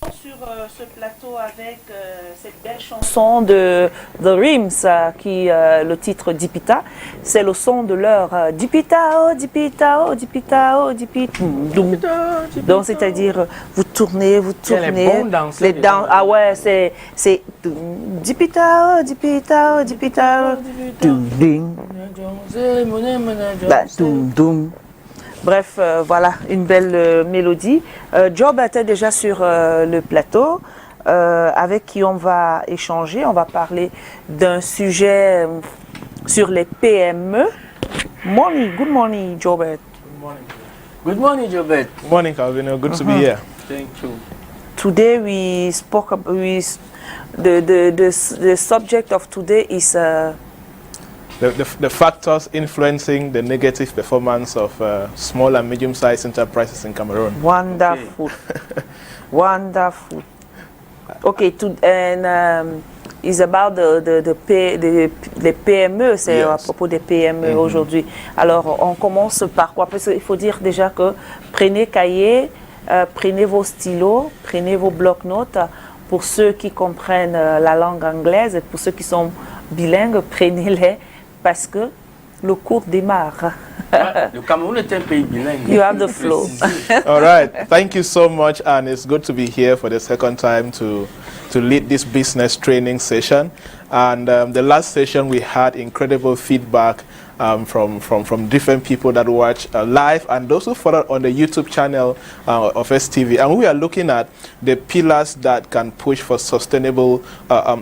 Sur ce plateau avec cette belle chanson de The Rims qui le titre Dipita, c'est le son de leur Dipita, oh Dipita, oh Dipita, oh Dipita. Donc c'est-à-dire vous tournez, les dents. Ah ouais, c'est Dipita, oh Dipita, oh Dipita. Bref, voilà, une belle mélodie. Job était déjà sur le plateau, avec qui on va échanger. On va parler d'un sujet sur les PME. Good morning, Joybert. Good morning, Joybert. Good morning, Calvino. Good to be here. Thank you. Today we spoke about the subject of today is the factors influencing the negative performance of small and medium-sized enterprises in Cameroon. Wonderful. Okay. Wonderful. Okay, it's about les PME, c'est à propos des PME aujourd'hui. Alors, on commence par quoi? Parce qu'il faut dire déjà que prenez cahier, prenez vos stylos, prenez vos blocs-notes. Pour ceux qui comprennent la langue anglaise et pour ceux qui sont bilingues, prenez-les. Parce que le cours démarre. Le Cameroun est un pays bilingue. You have the flow. All right. Thank you so much, and it's good to be here for the second time to lead this business training session. And the last session we had incredible feedback from different people that watch live and those who follow on the YouTube channel of STV. And we are looking at the pillars that can push for sustainable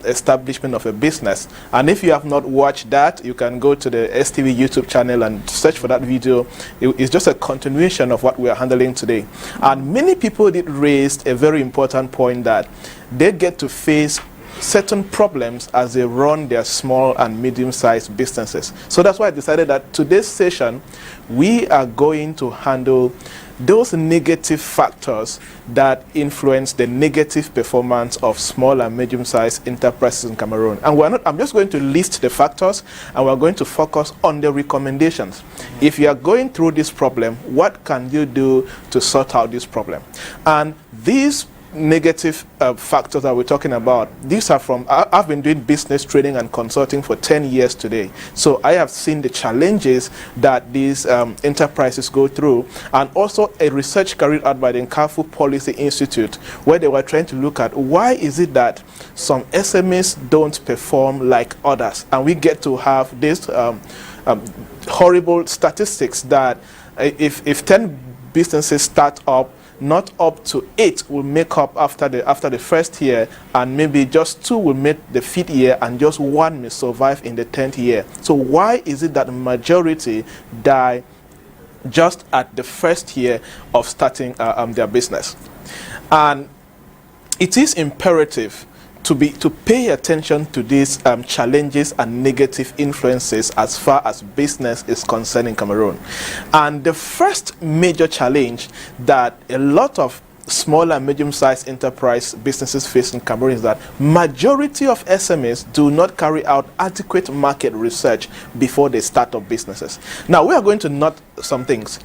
establishment of a business. And if you have not watched that, you can go to the STV YouTube channel and search for that video. It's just a continuation of what we are handling today. And many people did raise a very important point that they get to face certain problems as they run their small and medium-sized businesses. So that's why I decided that today's session we are going to handle those negative factors that influence the negative performance of small and medium-sized enterprises in Cameroon. And I'm just going to list the factors, and we're going to focus on the recommendations. If you are going through this problem, what can you do to sort out this problem? And these negative factors that we're talking about, these are from, I've been doing business training and consulting for 10 years today. So I have seen the challenges that these enterprises go through, and also a research carried out by the Nkafu Policy Institute, where they were trying to look at why is it that some SMEs don't perform like others. And we get to have this horrible statistics that if 10 businesses start up, not up to 8 will make up after the first year, and maybe just 2 will make the 5th year, and just 1 may survive in the 10th year. So why is it that the majority die just at the first year of starting their business? And it is imperative to pay attention to these challenges and negative influences as far as business is concerned in Cameroon. And the first major challenge that a lot of small and medium-sized enterprise businesses face in Cameroon is that majority of SMEs do not carry out adequate market research before they start up businesses. Now, we are going to note some things.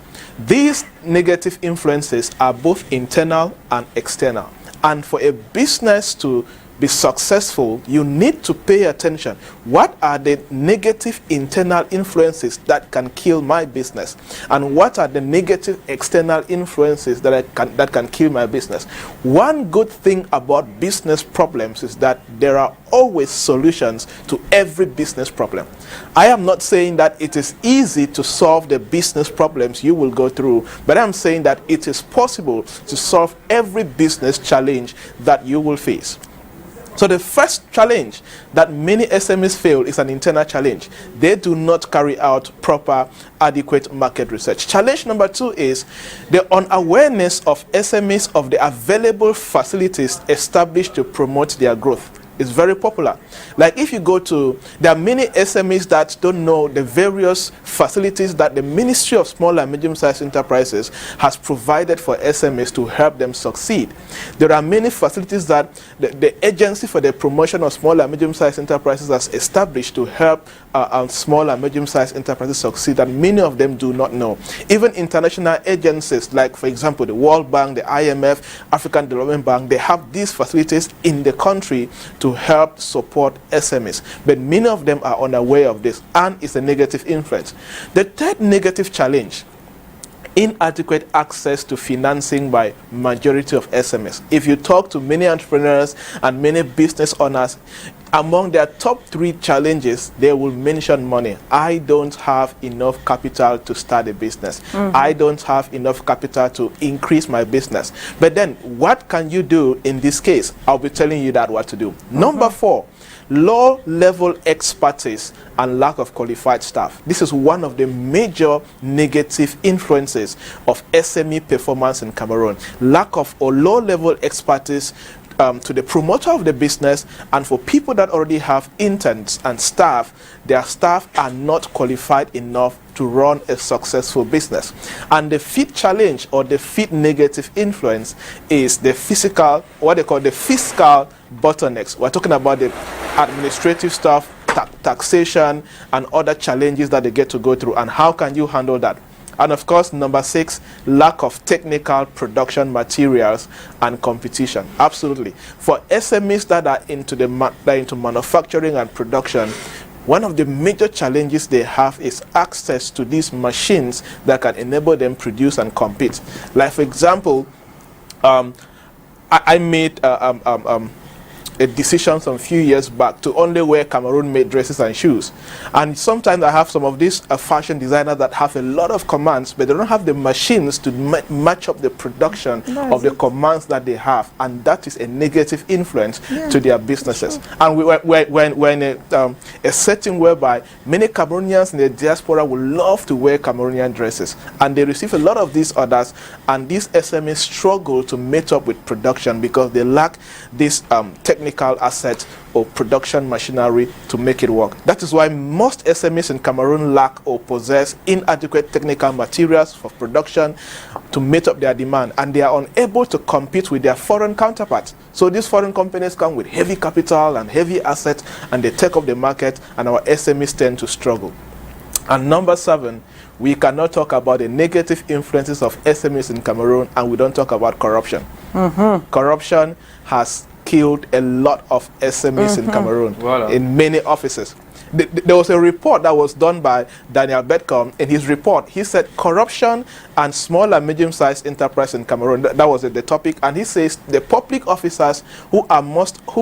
These negative influences are both internal and external. And for a business to be successful, you need to pay attention. What are the negative internal influences that can kill my business? And what are the negative external influences that can kill my business? One good thing about business problems is that there are always solutions to every business problem. I am not saying that it is easy to solve the business problems you will go through, but I'm saying that it is possible to solve every business challenge that you will face. So the first challenge that many SMEs fail is an internal challenge. They do not carry out proper, adequate market research. Challenge number 2 is the unawareness of SMEs of the available facilities established to promote their growth. It's very popular. Like if you go to, there are many SMEs that don't know the various facilities that the Ministry of Small and Medium-Sized Enterprises has provided for SMEs to help them succeed. There are many facilities that the Agency for the Promotion of Small and Medium-Sized Enterprises has established to help small and medium-sized enterprises succeed, that many of them do not know. Even international agencies, like for example the World Bank, the IMF, African Development Bank, they have these facilities in the country to help support SMEs, but many of them are unaware of this, and it's a negative influence. The third negative challenge: inadequate access to financing by majority of SMEs. If you talk to many entrepreneurs and many business owners, among their top 3 challenges, they will mention money. I don't have enough capital to start a business. I don't have enough capital to increase my business. But then what can you do in this case? I'll be telling you that what to do. Number 4, low-level expertise and lack of qualified staff. This is one of the major negative influences of SME performance in Cameroon. Lack of or low-level expertise to the promoter of the business, and for people that already have interns and staff, their staff are not qualified enough to run a successful business. And the fifth challenge, or the fifth negative influence, is the fiscal, what they call the fiscal bottlenecks. We're talking about the administrative stuff, taxation, and other challenges that they get to go through, and how can you handle that? And of course, number 6, lack of technical production materials and competition. Absolutely. For SMEs that are into manufacturing and production, one of the major challenges they have is access to these machines that can enable them produce and compete. Like for example, I made a decision some few years back to only wear Cameroon-made dresses and shoes. And sometimes I have some of these fashion designers that have a lot of commands, but they don't have the machines to match up the production of the commands that they have. And that is a negative influence to their businesses. Sure. And we're in a setting whereby many Cameroonians in the diaspora would love to wear Cameroonian dresses. And they receive a lot of these orders, and these SMEs struggle to meet up with production because they lack this technical assets or production machinery to make it work. That is why most SMEs in Cameroon lack or possess inadequate technical materials for production to meet up their demand, and they are unable to compete with their foreign counterparts. So these foreign companies come with heavy capital and heavy assets, and they take up the market, and our SMEs tend to struggle. And number 7, we cannot talk about the negative influences of SMEs in Cameroon and we don't talk about corruption. Corruption has killed a lot of SMEs in Cameroon, in many offices. There was a report that was done by Daniel Betcom. In his report, he said corruption and small and medium-sized enterprise in Cameroon. That was the topic. And he says the public officers who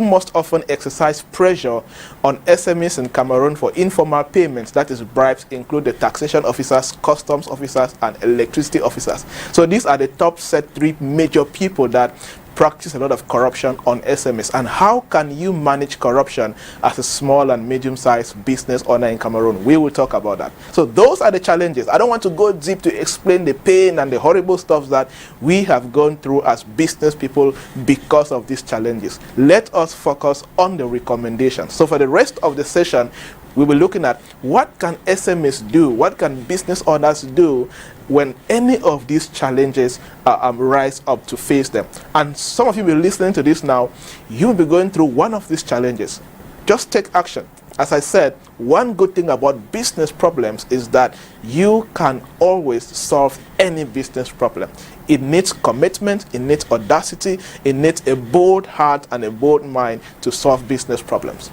most often exercise pressure on SMEs in Cameroon for informal payments, that is bribes, include the taxation officers, customs officers, and electricity officers. So these are the top 3 major people that practice a lot of corruption on SMEs. And how can you manage corruption as a small and medium-sized business owner in Cameroon? We will talk about that. So those are the challenges. I don't want to go deep to explain the pain and the horrible stuff that we have gone through as business people because of these challenges. Let us focus on the recommendations. So for the rest of the session, we will be looking at what can SMEs do, what can business owners do when any of these challenges rise up to face them. And some of you will be listening to this now, you will be going through one of these challenges. Just take action. As I said, one good thing about business problems is that you can always solve any business problem. It needs commitment, it needs audacity, it needs a bold heart and a bold mind to solve business problems.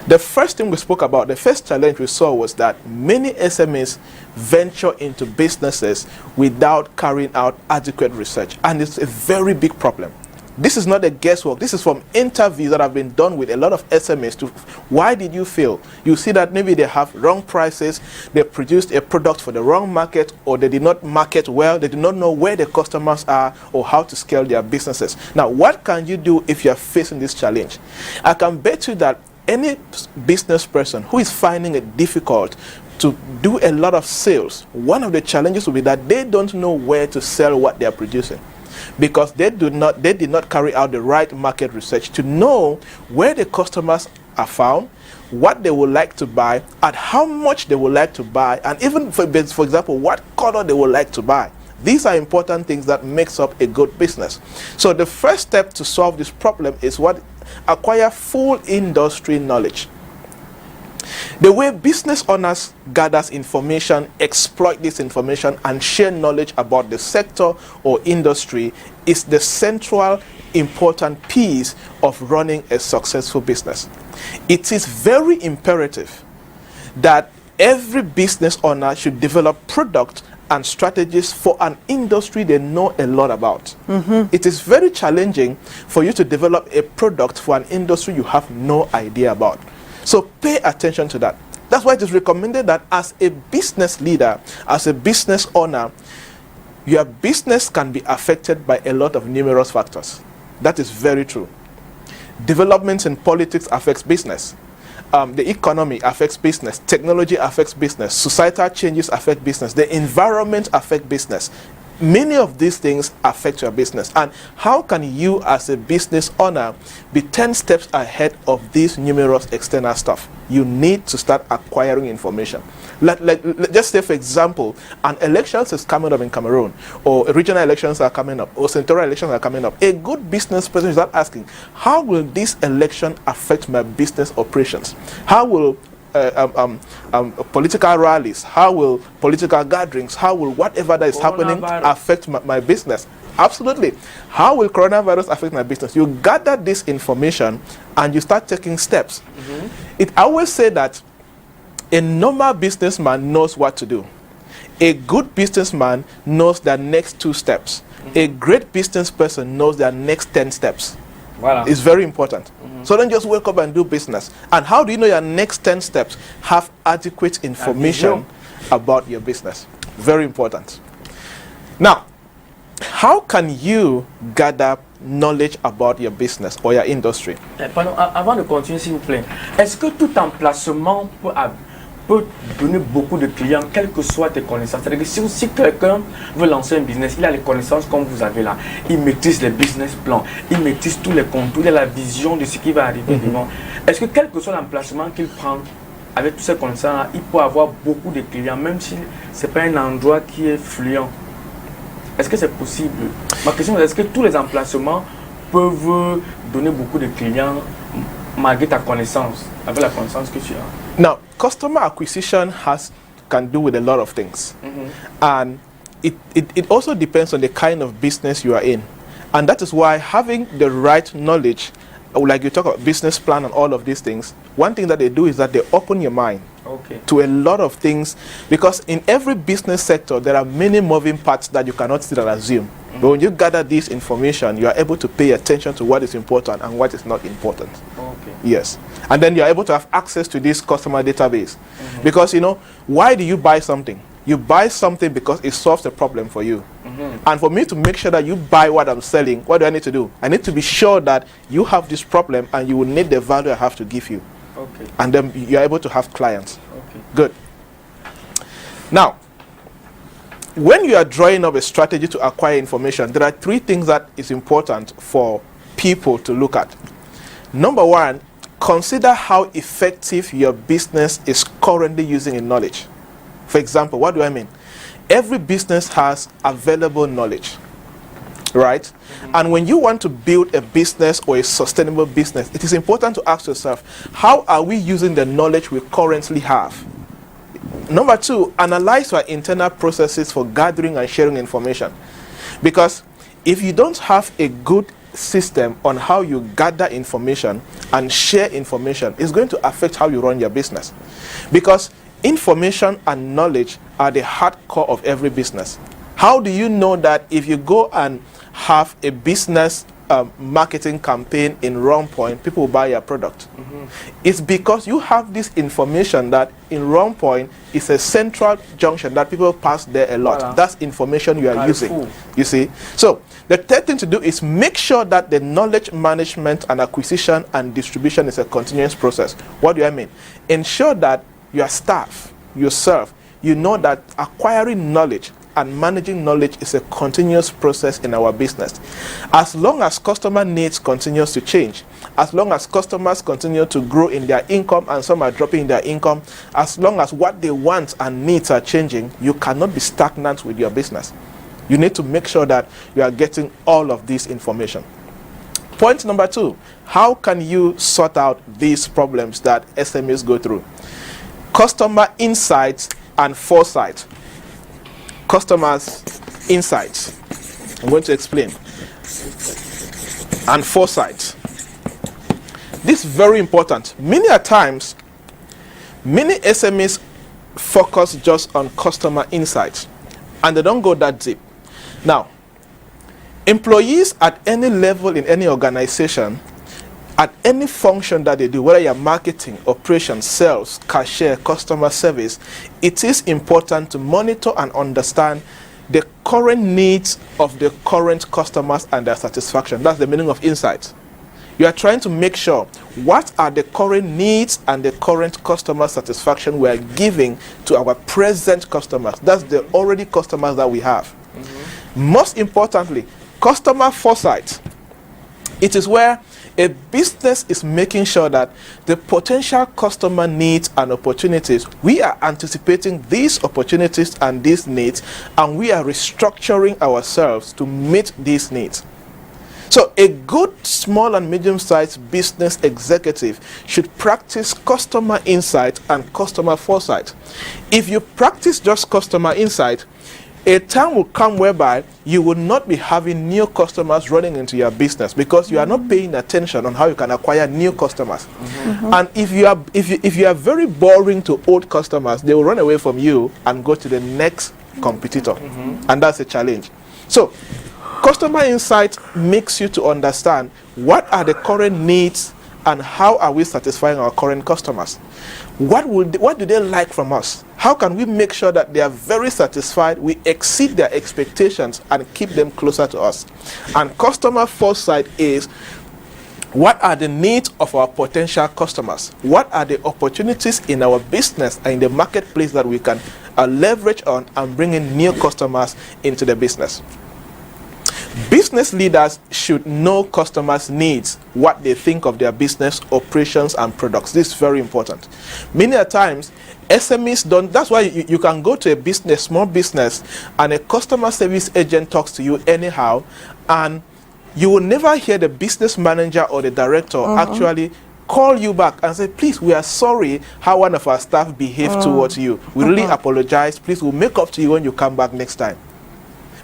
The first thing we spoke about, the first challenge we saw, was that many SMEs venture into businesses without carrying out adequate research. And it's a very big problem. This is not a guesswork. This is from interviews that have been done with a lot of SMEs to why did you fail? You see that maybe they have wrong prices, they produced a product for the wrong market, or they did not market well, they do not know where the customers are or how to scale their businesses. Now, what can you do if you are facing this challenge? I can bet you that any business person who is finding it difficult to do a lot of sales, one of the challenges will be that they don't know where to sell what they are producing. because they did not carry out the right market research to know where the customers are found, what they would like to buy, at how much they would like to buy, and even for example, what color they would like to buy. These are important things that makes up a good business. So the first step to solve this problem is acquire full industry knowledge. The way business owners gather information, exploit this information, and share knowledge about the sector or industry is the central important piece of running a successful business. It is very imperative that every business owner should develop products and strategies for an industry they know a lot about. It is very challenging for you to develop a product for an industry you have no idea about. So pay attention to that. That's why it is recommended that as a business leader, as a business owner, your business can be affected by a lot of numerous factors. That is very true. Developments in politics affects business. The economy affects business. Technology affects business. Societal changes affect business. The environment affects business. Many of these things affect your business. And how can you as a business owner be 10 steps ahead of these numerous external stuff? You need to start acquiring information. Let's just say, for example, an election is coming up in Cameroon, or regional elections are coming up, or senatorial elections are coming up. A good business person is not asking, how will this election affect my business operations? How will political rallies, how will political gatherings, how will whatever that is happening affect my business? Absolutely. How will coronavirus affect my business? You gather this information and you start taking steps. I always say that a normal businessman knows what to do. A good businessman knows their next 2 steps. A great business person knows their next 10 steps. Voilà. It's very important. So don't just wake up and do business. And how do you know your next 10 steps? Have adequate information about your business. Very important. Now, how can you gather knowledge about your business or your industry? Pardon, avant de continuer, s'il vous plaît, est-ce que tout emplacement peut donner beaucoup de clients, quelles que soient tes connaissances? C'est-à-dire que si quelqu'un veut lancer un business, il a les connaissances comme vous avez là, il maîtrise les business plans, il maîtrise tous les contours, il a la vision de ce qui va arriver devant. Est-ce que quel que soit l'emplacement qu'il prend, avec tous ces connaissances, il peut avoir beaucoup de clients, même si ce n'est pas un endroit qui est fluent? Est-ce que c'est possible? Ma question est, est-ce que tous les emplacements peuvent donner beaucoup de clients malgré ta connaissance, avec la connaissance que tu as? Now, customer acquisition can do with a lot of things. And it also depends on the kind of business you are in. And that is why having the right knowledge, like you talk about business plan and all of these things, one thing that they do is that they open your mind to a lot of things, because in every business sector there are many moving parts that you cannot sit and assume. But when you gather this information, you are able to pay attention to what is important and what is not important. Yes. And then you are able to have access to this customer database. Because, you know, why do you buy something? You buy something because it solves a problem for you. And for me to make sure that you buy what I'm selling, what do I need to do? I need to be sure that you have this problem and you will need the value I have to give you. And then you're able to have clients. Good. Now, when you are drawing up a strategy to acquire information, there are 3 things that is important for people to look at. Number 1, consider how effective your business is currently using in knowledge. For example, what do I mean? Every business has available knowledge, right? And when you want to build a business or a sustainable business, it is important to ask yourself, how are we using the knowledge we currently have? Number 2, analyze your internal processes for gathering and sharing information. Because if you don't have a good system on how you gather information and share information, it's going to affect how you run your business. Because information and knowledge are the hard core of every business. How do you know that if you go and have a business marketing campaign in wrong point, people will buy your product? It's because you have this information that in wrong point is a central junction that people pass there a lot. Voilà. That's information you are using. You see? So the third thing to do is make sure that the knowledge management and acquisition and distribution is a continuous process. What do I mean? Ensure that your staff, yourself, you know that acquiring knowledge and managing knowledge is a continuous process in our business. As long as customer needs continues to change, as long as customers continue to grow in their income and some are dropping in their income, as long as what they want and needs are changing, you cannot be stagnant with your business. You need to make sure that you are getting all of this information. Point number 2, how can you sort out these problems that SMEs go through? Customer insights and foresight. Customers' insights. I'm going to explain. And foresight. This is very important. Many a times, many SMEs focus just on customer insights and they don't go that deep. Now, employees at any level in any organization, at any function that they do, whether you're marketing, operations, sales, cashier, customer service, it is important to monitor and understand the current needs of the current customers and their satisfaction. That's the meaning of insight. You are trying to make sure what are the current needs and the current customer satisfaction we are giving to our present customers. That's the already customers that we have. Most importantly, customer foresight. It is where a business is making sure that the potential customer needs and opportunities, we are anticipating these opportunities and these needs, and we are restructuring ourselves to meet these needs. So a good small and medium-sized business executive should practice customer insight and customer foresight. If you practice just customer insight, a time will come whereby you will not be having new customers running into your business because you are not paying attention on how you can acquire new customers. And if you are very boring to old customers, they will run away from you and go to the next competitor. And that's a challenge. So customer insight makes you to understand what are the current needs and how are we satisfying our current customers. What do they like from us? How can we make sure that they are very satisfied, we exceed their expectations and keep them closer to us? And customer foresight is, what are the needs of our potential customers? What are the opportunities in our business and in the marketplace that we can leverage on and bring in new customers into the business? Business leaders should know customers' needs, what they think of their business, operations, and products. This is very important. Many a times, SMEs don't. That's why you can go to a business, small business, and a customer service agent talks to you anyhow, and you will never hear the business manager or the director actually call you back and say, please, we are sorry how one of our staff behaved towards you. We really apologize. Please, we'll make up to you when you come back next time.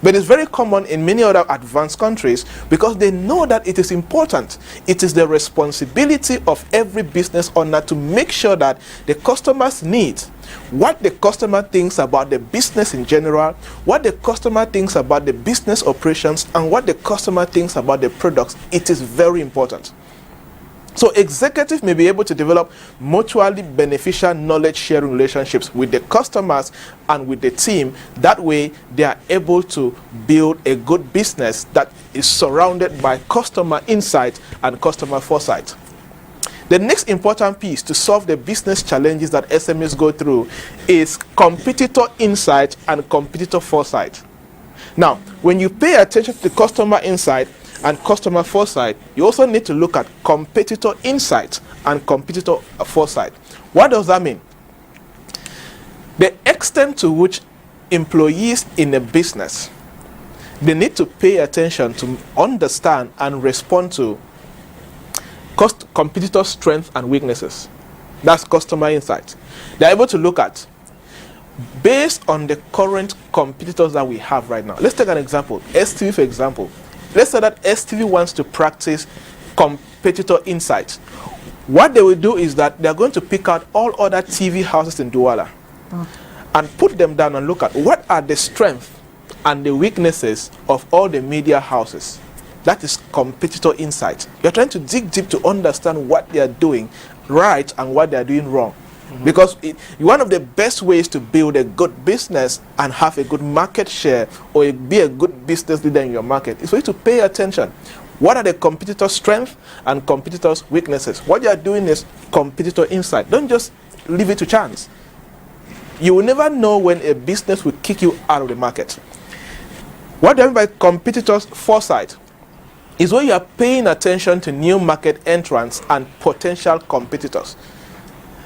But it's very common in many other advanced countries because they know that it is important. It is the responsibility of every business owner to make sure that the customer's needs, what the customer thinks about the business in general, what the customer thinks about the business operations, and what the customer thinks about the products, it is very important. So executives may be able to develop mutually beneficial knowledge sharing relationships with the customers and with the team. That way they are able to build a good business that is surrounded by customer insight and customer foresight. The next important piece to solve the business challenges that SMEs go through is competitor insight and competitor foresight. Now, when you pay attention to the customer insight and customer foresight, you also need to look at competitor insight and competitor foresight. What does that mean? The extent to which employees in a business, they need to pay attention to understand and respond to competitor strengths and weaknesses. That's customer insight. They're able to look at, based on the current competitors that we have right now. Let's take an example. STV, for example. Let's say that STV wants to practice competitor insight. What they will do is that they're going to pick out all other TV houses in Douala and put them down and look at what are the strengths and the weaknesses of all the media houses. That is competitor insight. You're trying to dig deep to understand what they are doing right and what they are doing wrong. Because one of the best ways to build a good business and have a good market share or be a good business leader in your market is for you to pay attention. What are the competitors' strengths and competitors' weaknesses? What you are doing is competitor insight. Don't just leave it to chance. You will never know when a business will kick you out of the market. What do I mean by competitors' foresight? Is when you are paying attention to new market entrants and potential competitors.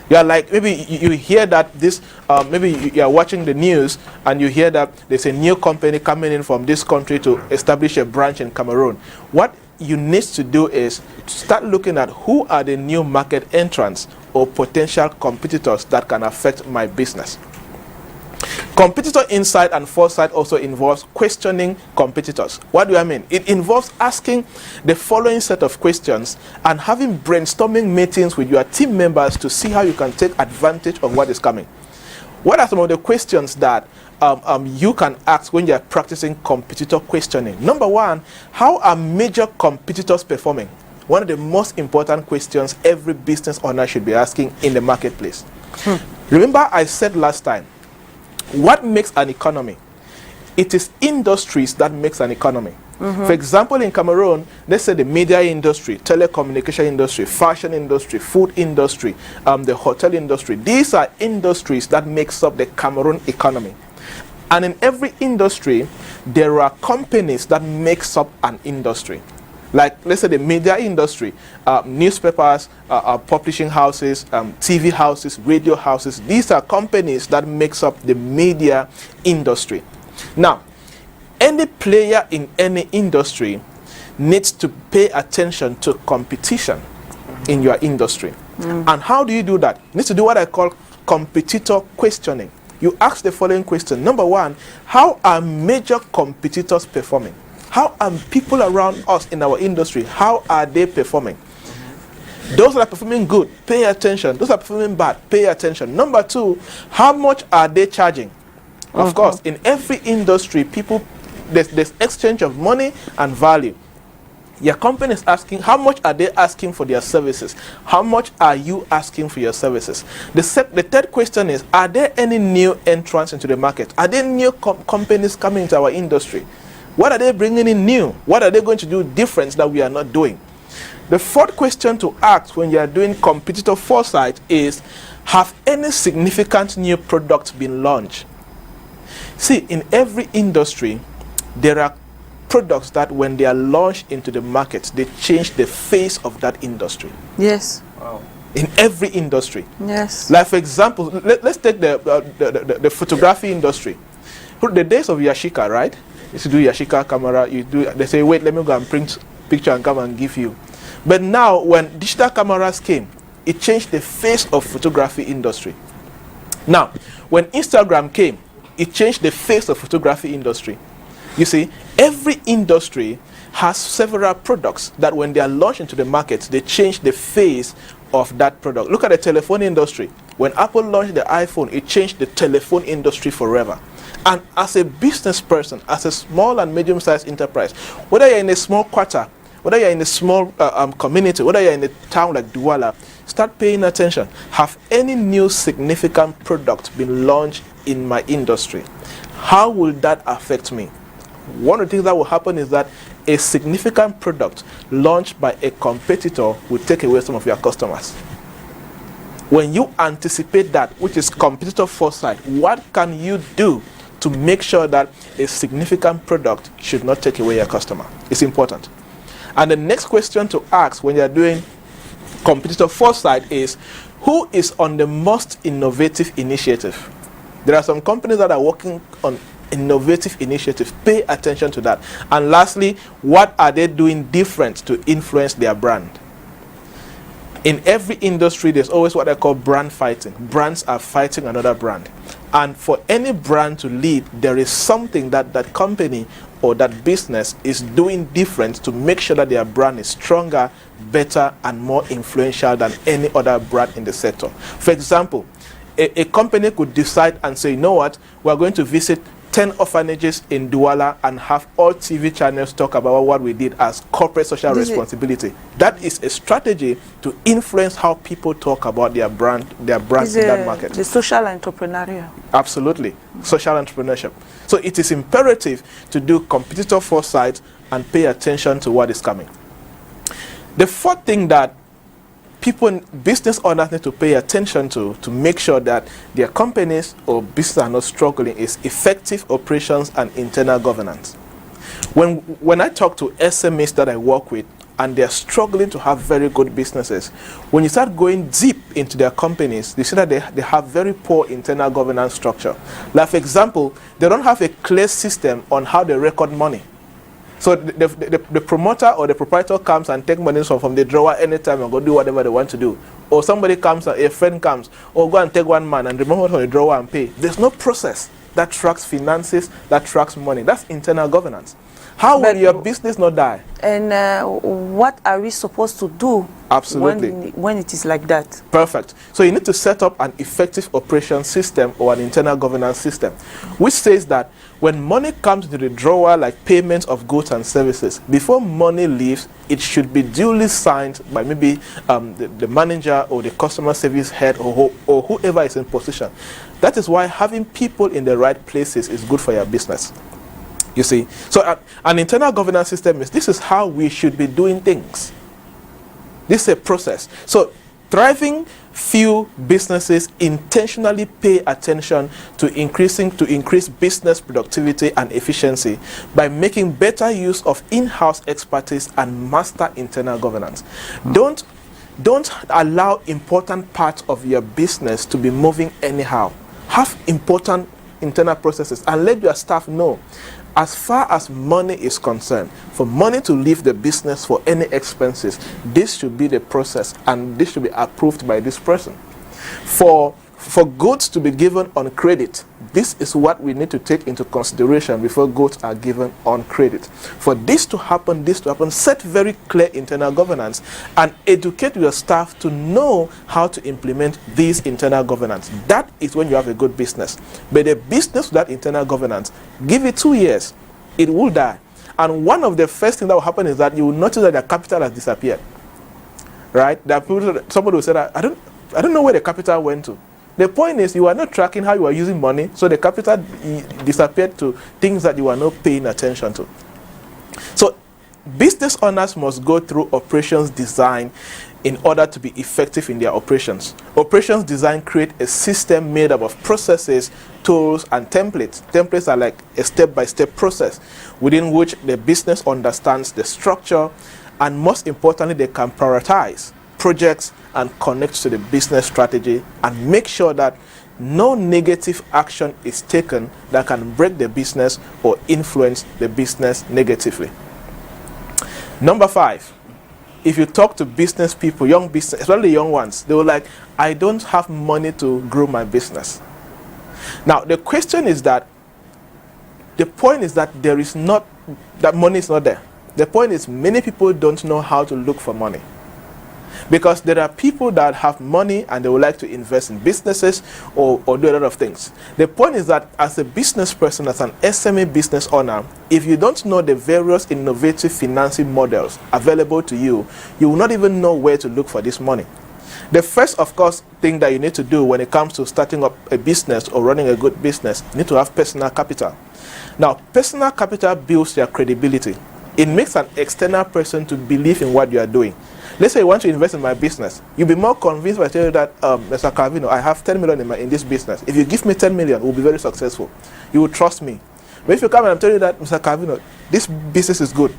You are like, maybe you hear that this, maybe you are watching the news and you hear that there's a new company coming in from this country to establish a branch in Cameroon. What you need to do is start looking at who are the new market entrants or potential competitors that can affect my business. Competitor insight and foresight also involves questioning competitors. What do I mean? It involves asking the following set of questions and having brainstorming meetings with your team members to see how you can take advantage of what is coming. What are some of the questions that you can ask when you're practicing competitor questioning? Number one, how are major competitors performing? One of the most important questions every business owner should be asking in the marketplace. Remember I said last time, what makes an economy? It is industries that makes an economy. For example, in Cameroon, let's say the media industry, telecommunication industry, fashion industry, food industry, the hotel industry. These are industries that makes up the Cameroon economy. And in every industry, there are companies that makes up an industry. Like, let's say the media industry, newspapers, publishing houses, TV houses, radio houses. These are companies that makes up the media industry. Now, any player in any industry needs to pay attention to competition in your industry. And how do you do that? You need to do what I call competitor questioning. You ask the following question. Number one, how are major competitors performing? How are people around us in our industry, how are they performing? Those that are performing good, pay attention. Those that are performing bad, pay attention. Number two, how much are they charging? Of course, in every industry, there's exchange of money and value. Your company is asking, how much are they asking for their services? How much are you asking for your services? The third question is, are there any new entrants into the market? Are there new companies coming into our industry? What are they bringing in new? What are they going to do different that we are not doing? The fourth question to ask when you are doing competitor foresight is, have any significant new products been launched? See, in every industry, there are products that when they are launched into the market, they change the face of that industry. Yes. Wow. In every industry. Yes. Like, for example, let's take the photography industry. The days of Yashica, right? You do Yashica camera, they say, wait, let me go and print picture and come and give you. But now, when digital cameras came, it changed the face of photography industry. Now, when Instagram came, it changed the face of photography industry. You see, every industry has several products that when they are launched into the market, they change the face of that product. Look at the telephone industry. When Apple launched the iPhone, it changed the telephone industry forever. And as a business person, as a small and medium-sized enterprise, whether you're in a small quarter, whether you're in a small community, whether you're in a town like Douala, start paying attention. Have any new significant product been launched in my industry? How will that affect me? One of the things that will happen is that a significant product launched by a competitor will take away some of your customers. When you anticipate that, which is competitor foresight, what can you do to make sure that a significant product should not take away your customer? It's important. And the next question to ask when you're doing competitor foresight is, who is on the most innovative initiative? There are some companies that are working on innovative initiatives. Pay attention to that. And lastly, what are they doing different to influence their brand? In every industry, there's always what I call brand fighting. Brands are fighting another brand. And for any brand to lead, there is something that that company or that business is doing different to make sure that their brand is stronger, better, and more influential than any other brand in the sector. For example, a company could decide and say, you know what, we're going to visit 10 orphanages in Douala and have all TV channels talk about what we did as corporate social responsibility. That is a strategy to influence how people talk about their brand in that market. The social entrepreneurial. Absolutely. Social entrepreneurship. So it is imperative to do competitor foresight and pay attention to what is coming. The fourth thing that business owners need to pay attention to make sure that their companies or business are not struggling is effective operations and internal governance. When I talk to SMEs that I work with and they're struggling to have very good businesses, when you start going deep into their companies, you see that they have very poor internal governance structure. Like, for example, they don't have a clear system on how they record money. So the promoter or the proprietor comes and take money from the drawer anytime and go do whatever they want to do. Or somebody comes, a friend comes, or go and take one man and remove it from the drawer and pay. There's no process that tracks finances, that tracks money. That's internal governance. How will your business not die? And what are we supposed to do? Absolutely. When it is like that? Perfect. So you need to set up an effective operation system or an internal governance system, which says that when money comes to the drawer, like payment of goods and services, before money leaves, it should be duly signed by maybe the manager or the customer service head or whoever is in position. That is why having people in the right places is good for your business. You see, so an internal governance system this is how we should be doing things. This is a process. So thriving few businesses intentionally pay attention to increase business productivity and efficiency by making better use of in-house expertise and master internal governance. Don't allow important parts of your business to be moving anyhow. Have important internal processes and let your staff know, as far as money is concerned, for money to leave the business for any expenses, this should be the process and this should be approved by this person. For goods to be given on credit, this is what we need to take into consideration before goods are given on credit. For this to happen, set very clear internal governance and educate your staff to know how to implement these internal governance. That is when you have a good business. But a business without internal governance, give it 2 years, it will die. And one of the first things that will happen is that you will notice that the capital has disappeared. Right? Somebody will say that, I don't know where the capital went to. The point is, you are not tracking how you are using money, so the capital disappeared to things that you are not paying attention to. So business owners must go through operations design in order to be effective in their operations. Operations design create a system made up of processes, tools, and templates. Templates are like a step-by-step process within which the business understands the structure, and most importantly, they can prioritize projects and connect to the business strategy and make sure that no negative action is taken that can break the business or influence the business negatively. Number 5, if you talk to business people, young business, especially young ones, they were like, I don't have money to grow my business. Now, the question is that, the point is that that money is not there. The point is many people don't know how to look for money. Because there are people that have money and they would like to invest in businesses or do a lot of things. The point is that as a business person, as an SME business owner, if you don't know the various innovative financing models available to you, you will not even know where to look for this money. The first, of course, thing that you need to do when it comes to starting up a business or running a good business, you need to have personal capital. Now, personal capital builds your credibility. It makes an external person to believe in what you are doing. Let's say you want to invest in my business. You'll be more convinced if I tell you that, Mr. Calvino, I have 10 million in this business. If you give me 10 million, we'll be very successful. You will trust me. But if you come and I'm telling you that, Mr. Calvino, this business is good,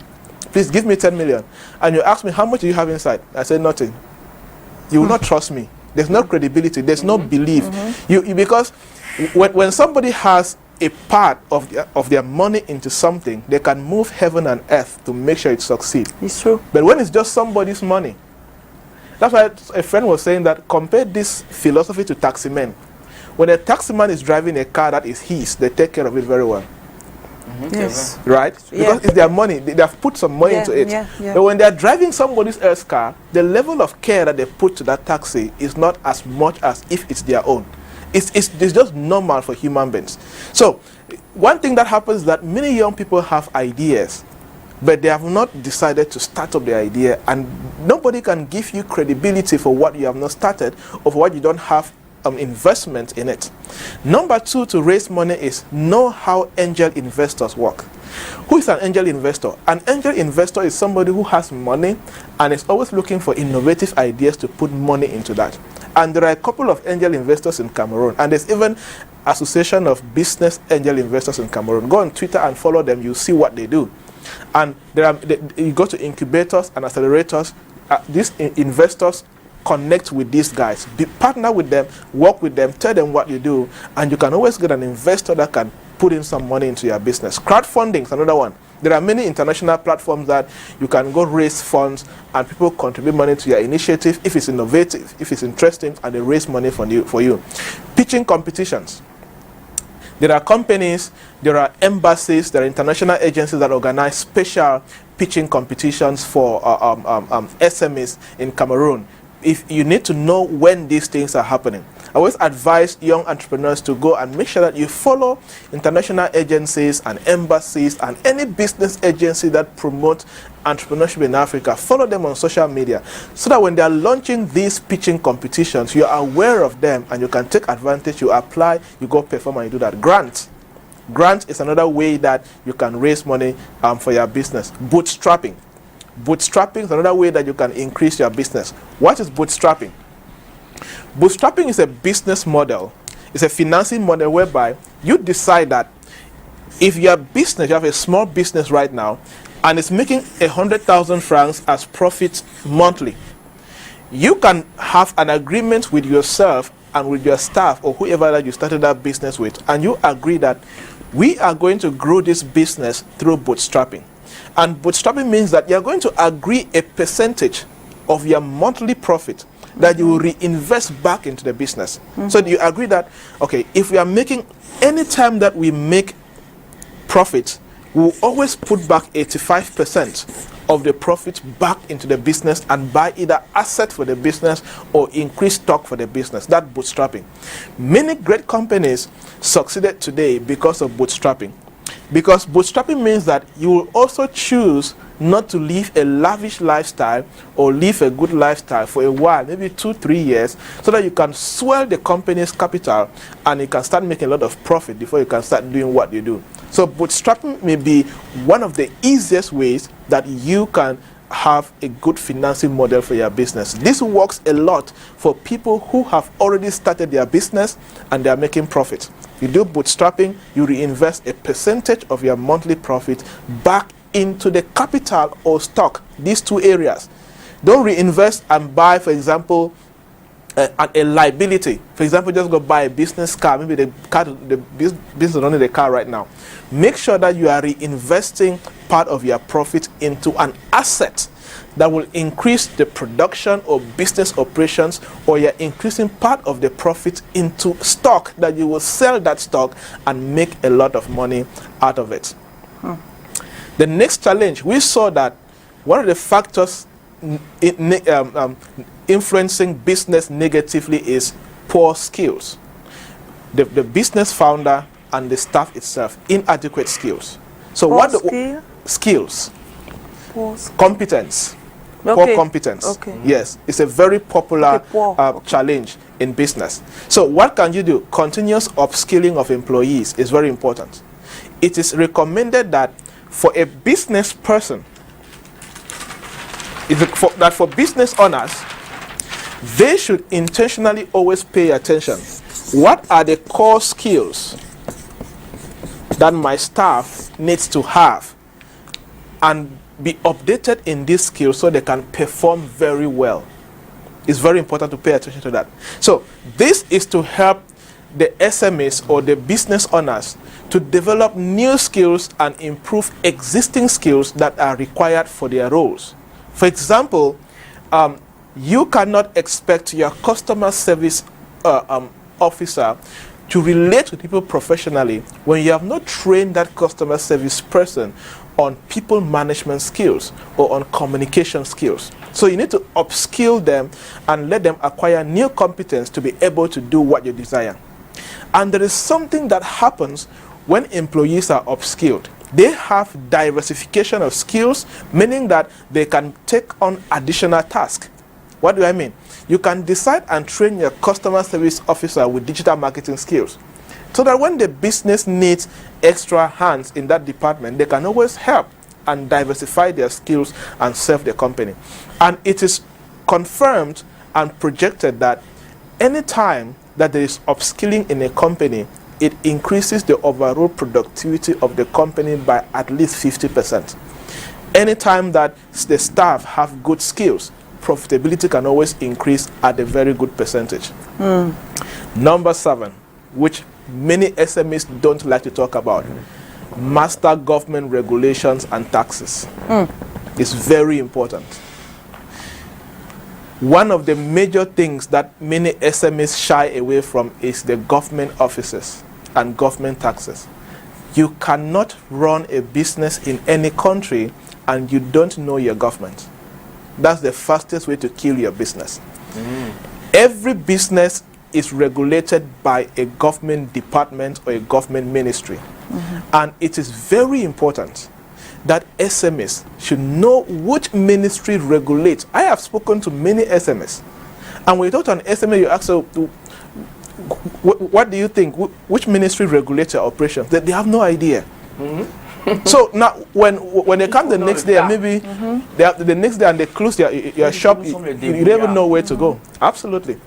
please give me 10 million. And you ask me, how much do you have inside? I say, nothing. You will not trust me. There's no credibility. There's no belief. Because when somebody has a part of their money into something, they can move heaven and earth to make sure it succeeds. It's true. But when it's just somebody's money, that's why a friend was saying that compare this philosophy to taxi men. When a taxi man is driving a car that is his, they take care of it very well. Yes. Right? Because it's their money. They have put some money into it. But when they're driving somebody else's car, the level of care that they put to that taxi is not as much as if it's their own. It's just normal for human beings. So one thing that happens is that many young people have ideas, but they have not decided to start up the idea, and nobody can give you credibility for what you have not started or for what you don't have investment in it. Number two, to raise money is know how angel investors work. Who is an angel investor? An angel investor is somebody who has money and is always looking for innovative ideas to put money into that. And there are a couple of angel investors in Cameroon, and there's even Association of Business Angel Investors in Cameroon. Go on Twitter and follow them. You see what they do. And you go to incubators and accelerators. These investors connect with these guys, partner with them, work with them, tell them what you do, and you can always get an investor that can put in some money into your business. Crowdfunding is another one. There are many international platforms that you can go raise funds and people contribute money to your initiative if it's innovative, if it's interesting, and they raise money for you. Pitching competitions. There are companies, there are embassies, there are international agencies that organize special pitching competitions for SMEs in Cameroon. If you need to know when these things are happening. I always advise young entrepreneurs to go and make sure that you follow international agencies and embassies and any business agency that promotes entrepreneurship in Africa. Follow them on social media so that when they are launching these pitching competitions, you are aware of them and you can take advantage, you apply, you go perform, and you do that. Grant is another way that you can raise money for your business. Bootstrapping. Bootstrapping is another way that you can increase your business. What is bootstrapping? Bootstrapping is a business model. It's a financing model whereby you decide that if your business, you have a small business right now, and it's making 100,000 francs as profit monthly, you can have an agreement with yourself and with your staff or whoever that you started that business with, and you agree that we are going to grow this business through bootstrapping. And bootstrapping means that you're going to agree a percentage of your monthly profit that you will reinvest back into the business. So you agree that, okay, if we are making, any time that we make profit, we'll always put back 85% of the profit back into the business and buy either asset for the business or increase stock for the business. That's bootstrapping. Many great companies succeeded today because of bootstrapping. Because bootstrapping means that you will also choose not to live a lavish lifestyle or live a good lifestyle for a while, maybe 2-3 years, so that you can swell the company's capital and you can start making a lot of profit before you can start doing what you do. So bootstrapping may be one of the easiest ways that you can have a good financing model for your business. This works a lot for people who have already started their business and they are making profit. You do bootstrapping, you reinvest a percentage of your monthly profit back into the capital or stock, these two areas. Don't reinvest and buy, for example, a liability. For example, just go buy a business car, maybe the business is running the car right now. Make sure that you are reinvesting part of your profit into an asset that will increase the production or business operations, or you're increasing part of the profit into stock that you will sell that stock and make a lot of money out of it. The next challenge, we saw that one of the factors influencing business negatively is poor skills. The business founder and the staff itself, inadequate skills. So skills? Competence. Poor competence. Yes, it's a very popular challenge in business. So what can you do? Continuous upskilling of employees is very important. It is recommended that for a business person, for business owners, they should intentionally always pay attention. What are the core skills that my staff needs to have, and be updated in these skills so they can perform very well? It's very important to pay attention to that. So this is to help the SMEs or the business owners to develop new skills and improve existing skills that are required for their roles. For example, you cannot expect your customer service officer to relate with people professionally when you have not trained that customer service person on people management skills or on communication skills. So you need to upskill them and let them acquire new competence to be able to do what you desire. And there is something that happens when employees are upskilled. They have diversification of skills, meaning that they can take on additional tasks. What do I mean? You can decide and train your customer service officer with digital marketing skills, so that when the business needs extra hands in that department, they can always help and diversify their skills and serve the company. And it is confirmed and projected that any time that there is upskilling in a company, it increases the overall productivity of the company by at least 50%. Anytime that the staff have good skills, profitability can always increase at a very good percentage. Number 7, which many SMEs don't like to talk about, master government regulations and taxes. It's very important. One of the major things that many SMEs shy away from is the government offices and government taxes. You cannot run a business in any country and you don't know your government. That's the fastest way to kill your business. Every business is regulated by a government department or a government ministry. And it is very important that SMEs should know which ministry regulates. I have spoken to many SMEs, and when you talk to an SME, you ask, what do you think? Which ministry regulates your operations? They have no idea. So now, when they come the next day, and maybe they have the next day and they close your shop, you don't even know where to go. Absolutely.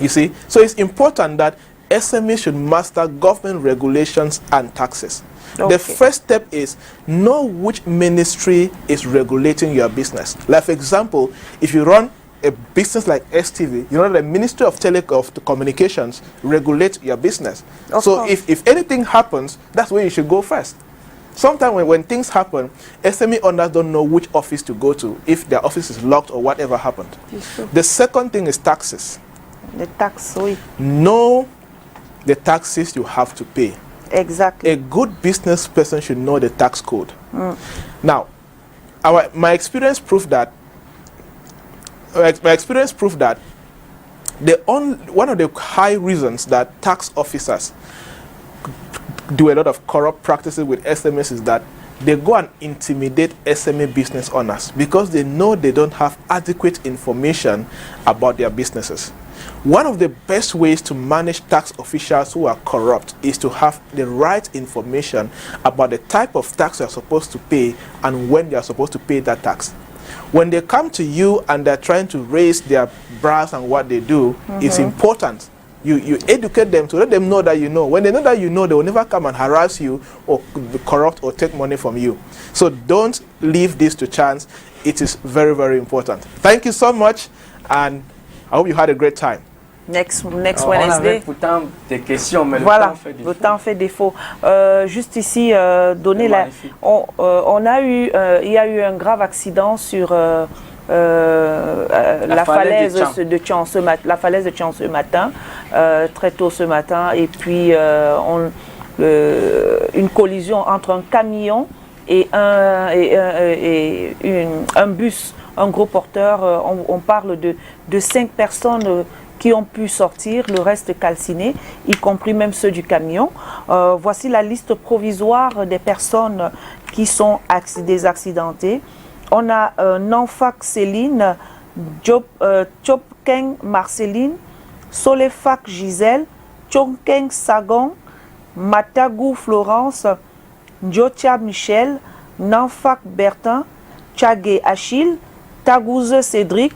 You see, so it's important that SMEs should master government regulations and taxes. The first step is know which ministry is regulating your business. Like, for example, if you run a business like STV, you know the Ministry of Telecommunications regulates your business. So if anything happens, that's where you should go first. Sometimes when things happen, SME owners don't know which office to go to, if their office is locked or whatever happened. The second thing is taxes. The tax, oui. Know the taxes you have to pay. Exactly. A good business person should know the tax code. Now, my experience proved that one of the high reasons that tax officers do a lot of corrupt practices with SMEs is that they go and intimidate SME business owners because they know they don't have adequate information about their businesses. One of the best ways to manage tax officials who are corrupt is to have the right information about the type of tax you are supposed to pay and when you are supposed to pay that tax. When they come to you and they're trying to raise their brass and what they do, it's important. You educate them to let them know that you know. When they know that you know, they will never come and harass you or be corrupt or take money from you. So don't leave this to chance. It is very, very important. Thank you so much, and I hope you had a great time. Next Wednesday. On avait pourtant des questions, mais voilà, le temps fait défaut. Juste ici, donner la, il y a eu un grave accident sur la falaise de Tian ce matin, très tôt ce matin, et puis une collision entre un camion et un bus, un gros porteur. On parle de 5 personnes qui ont pu sortir, le reste calciné, y compris même ceux du camion. Voici la liste provisoire des personnes qui sont accidentées. On a Nanfak Céline, Chopkeng Marceline, Solefak Gisèle, Chongkeng Sagon, Matagou Florence, Ndjotia Michel, Nanfak Bertin, Tchagé Achille, Tagouze Cédric,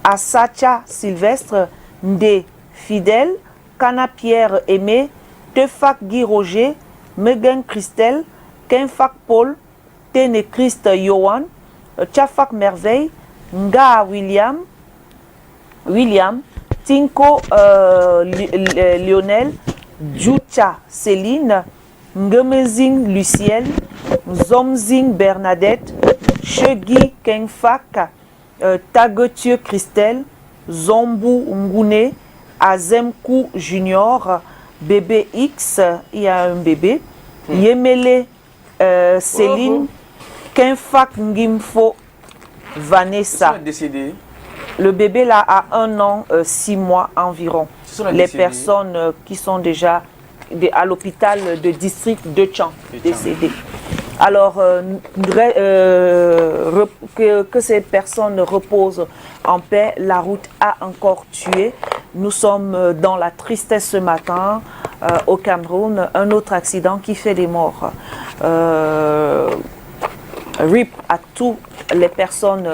Assacha Sylvestre, Ndé Fidèle, Kana Pierre Aimé, Tefak Guy Roger, Megan Christelle, Kenfak Paul, Tene Christ Yohan, Tchafak Merveille, Nga William, Tinko Lionel, Djoucha Céline, Ngemezing Luciel, Zomzing Bernadette, Chegui Kenfak, Tagotieu Christelle, Zombu Ngune, Azemkou Junior, Bébé X, il y a un bébé, Yemele Céline, Kenfak Ngimfo Vanessa. Décédé. Le bébé là a 1 an, 6 mois environ. Les personnes qui sont déjà à l'hôpital de district de Tchang, décédées. Alors, que ces personnes reposent en paix. La route a encore tué. Nous sommes dans la tristesse ce matin au Cameroun. Un autre accident qui fait des morts. RIP à toutes les personnes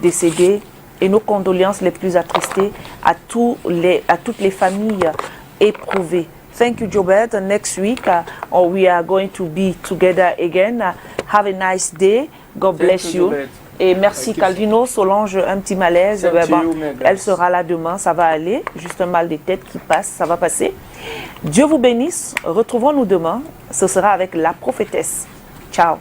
décédées et nos condoléances les plus attristées à toutes les familles éprouvées. Thank you, Joybert. Next week, we are going to be together again. Have a nice day. God bless you. Et merci Calvino. Solange, un petit malaise. Elle sera là demain. Ça va aller. Juste un mal de tête qui passe. Ça va passer. Dieu vous bénisse. Retrouvons-nous demain. Ce sera avec la prophétesse. Ciao.